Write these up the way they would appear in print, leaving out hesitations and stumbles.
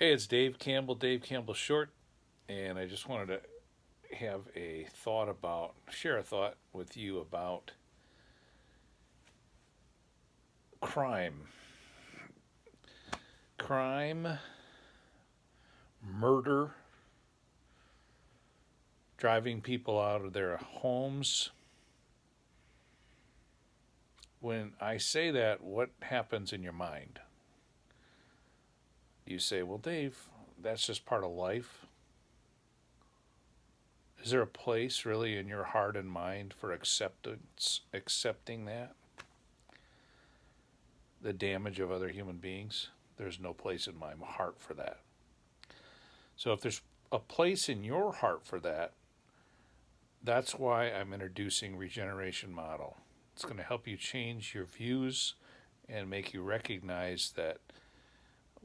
Hey, it's Dave Campbell, Dave Campbell Short, and I just wanted to share a thought with you about crime. Crime, murder, driving people out of their homes. When I say that, what happens in your mind? You say, well, Dave, that's just part of life. Is there a place really in your heart and mind for accepting that? The damage of other human beings? There's no place in my heart for that. So if there's a place in your heart for that, that's why I'm introducing Regeneration Model. It's going to help you change your views and make you recognize that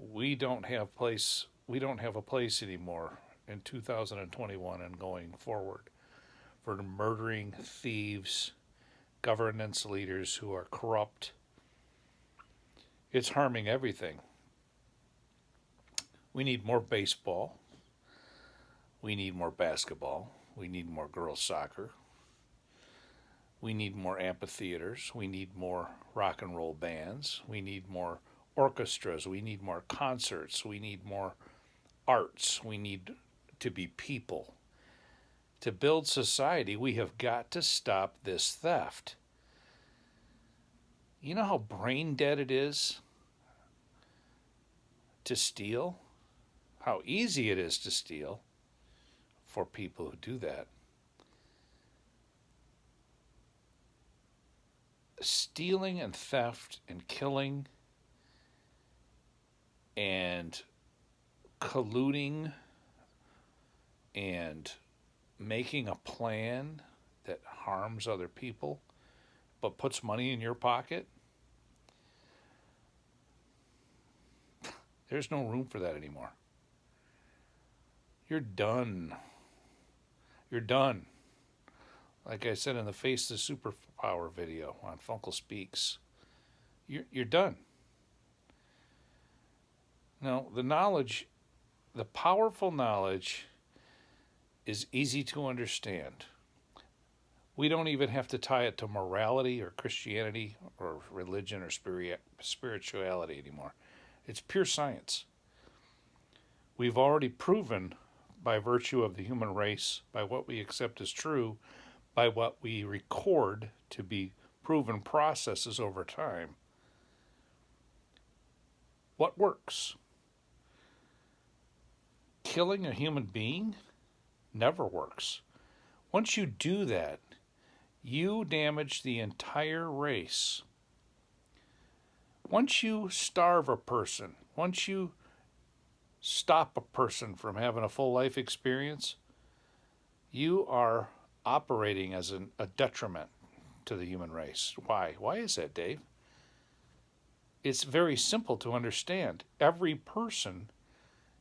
we don't have a place anymore in 2021 and going forward for murdering thieves, governance leaders who are corrupt. It's harming everything. We need more baseball. We need more basketball. We need more girls' soccer. We need more amphitheaters. We need more rock and roll bands. We need more orchestras. We need more concerts. We need more arts. We need to be people. To build society, we have got to stop this theft. You know how brain dead it is to steal? How easy it is to steal for people who do that. Stealing and theft and killing and colluding and making a plan that harms other people but puts money in your pocket, there's no room for that anymore. You're done. You're done. Like I said in the Face the Superpower video on Funkle Speaks, you're done. Now, the powerful knowledge is easy to understand. We don't even have to tie it to morality or Christianity or religion or spirituality anymore. It's pure science. We've already proven by virtue of the human race, by what we accept as true, by what we record to be proven processes over time, what works. Killing a human being never works. Once you do that, you damage the entire race. Once you starve a person, once you stop a person from having a full life experience, you are operating as a detriment to the human race. Why? Why is that, Dave? It's very simple to understand. Every person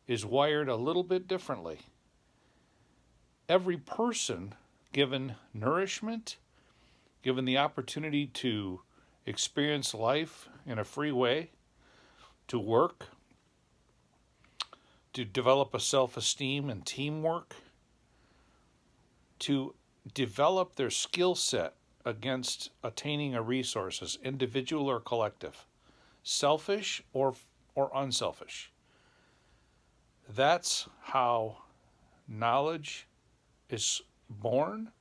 is wired a little bit differently. Every person, given nourishment, given the opportunity to experience life in a free way, to work, to develop a self-esteem and teamwork, to develop their skill set against attaining a resources, individual or collective, selfish or unselfish. That's how knowledge is born.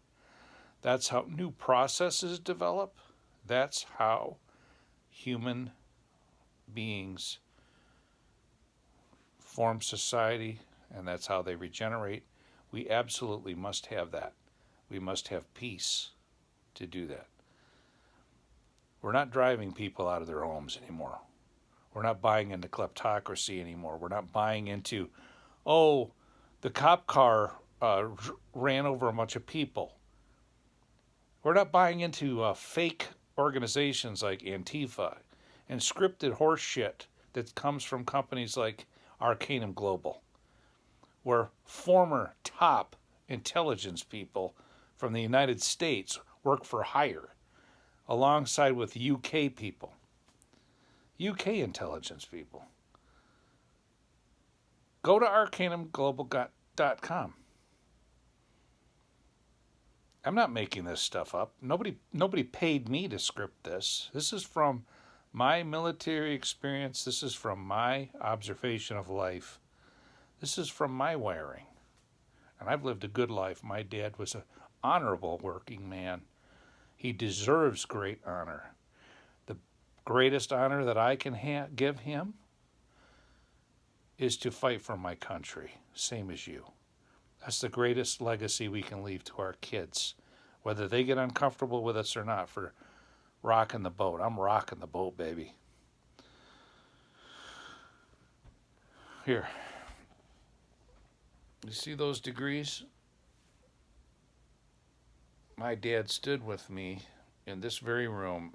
That's how new processes develop. That's how human beings form society, and that's how they regenerate. We absolutely must have that. We must have peace to do that. We're not driving people out of their homes anymore. We're not buying into kleptocracy anymore. We're not buying into, the cop car ran over a bunch of people. We're not buying into fake organizations like Antifa and scripted horse shit that comes from companies like Arcanum Global, where former top intelligence people from the United States work for hire alongside with UK people, UK intelligence people. Go to arcanumglobal.com. I'm not making this stuff up. Nobody paid me to script this. This is from my military experience. This is from my observation of life. This is from my wiring. And I've lived a good life. My dad was an honorable working man. He deserves great honor. The greatest honor that I can give him is to fight for my country, same as you. That's the greatest legacy we can leave to our kids, whether they get uncomfortable with us or not, for rocking the boat. I'm rocking the boat, baby. Here. You see those degrees? My dad stood with me in this very room,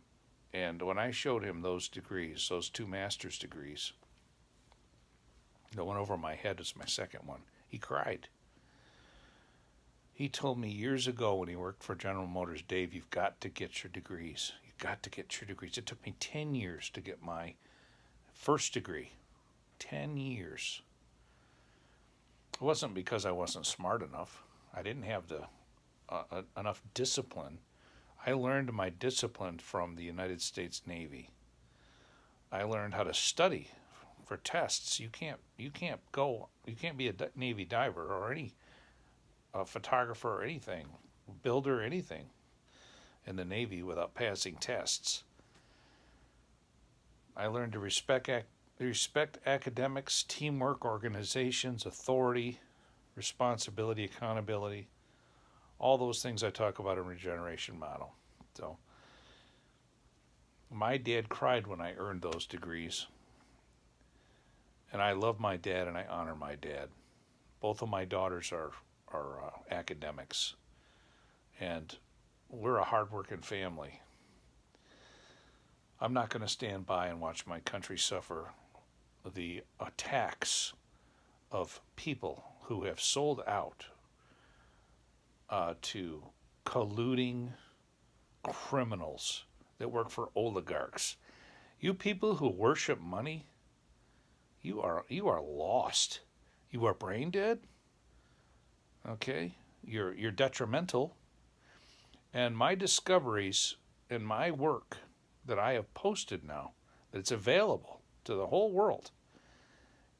and when I showed him those degrees, those 2 master's degrees, the one over my head is my second one, he cried. He told me years ago when he worked for General Motors, Dave, you've got to get your degrees. You've got to get your degrees. It took me 10 years to get my first degree. 10 years. It wasn't because I wasn't smart enough. I didn't have enough discipline. I learned my discipline from the United States Navy. I learned how to study for tests. You can't be a Navy diver or a photographer or anything, builder or anything in the Navy without passing tests. I learned to respect academics, teamwork, organizations, authority, responsibility, accountability, all those things I talk about in Regeneration Model. So my dad cried when I earned those degrees. And I love my dad and I honor my dad. Both of my daughters are academics. And we're a hardworking family. I'm not going to stand by and watch my country suffer the attacks of people who have sold out to colluding criminals that work for oligarchs. You people who worship money, you are lost. You are brain dead. Okay? You're detrimental. And my discoveries and my work that I have posted now, that it's available to the whole world,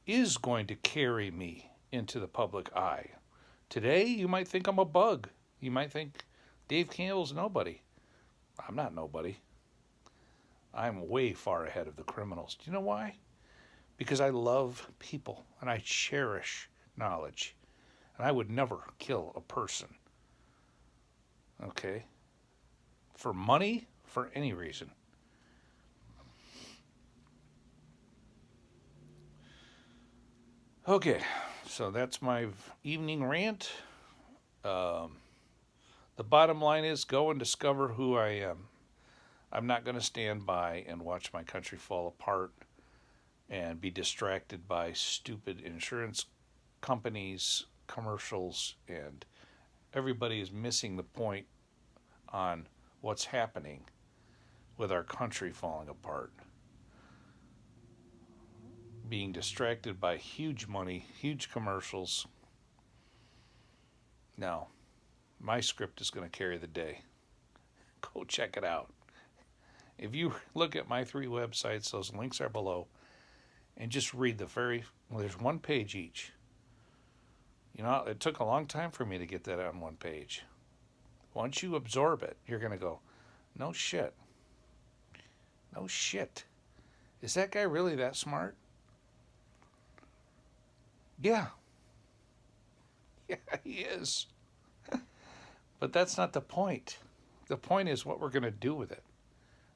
is going to carry me into the public eye. Today, you might think I'm a bug. You might think Dave Campbell's nobody. I'm not nobody. I'm way far ahead of the criminals. Do you know why? Because I love people and I cherish knowledge. And I would never kill a person. Okay? For money, for any reason. Okay, so that's my evening rant. The bottom line is go and discover who I am. I'm not going to stand by and watch my country fall apart and be distracted by stupid insurance companies, commercials, and everybody is missing the point on what's happening with our country falling apart. Being distracted by huge money, huge commercials. No, my script is going to carry the day. Go check it out. If you look at my 3 websites, those links are below, and just read there's 1 page each. You know, it took a long time for me to get that on 1 page. Once you absorb it, you're going to go, no shit. No shit. Is that guy really that smart? Yeah. Yeah, he is. But that's not the point. The point is what we're going to do with it.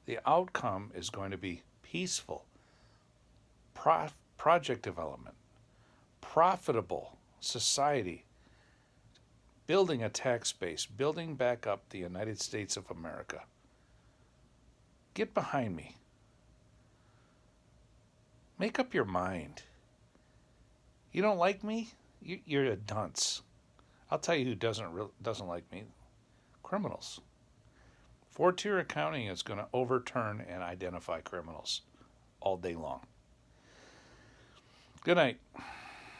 The outcome is going to be peaceful, project development, profitable society, building a tax base, building back up the United States of America. Get behind me. Make up your mind. You don't like me? You're a dunce. I'll tell you who doesn't like me. Criminals. 4-tier accounting is going to overturn and identify criminals all day long. Good night.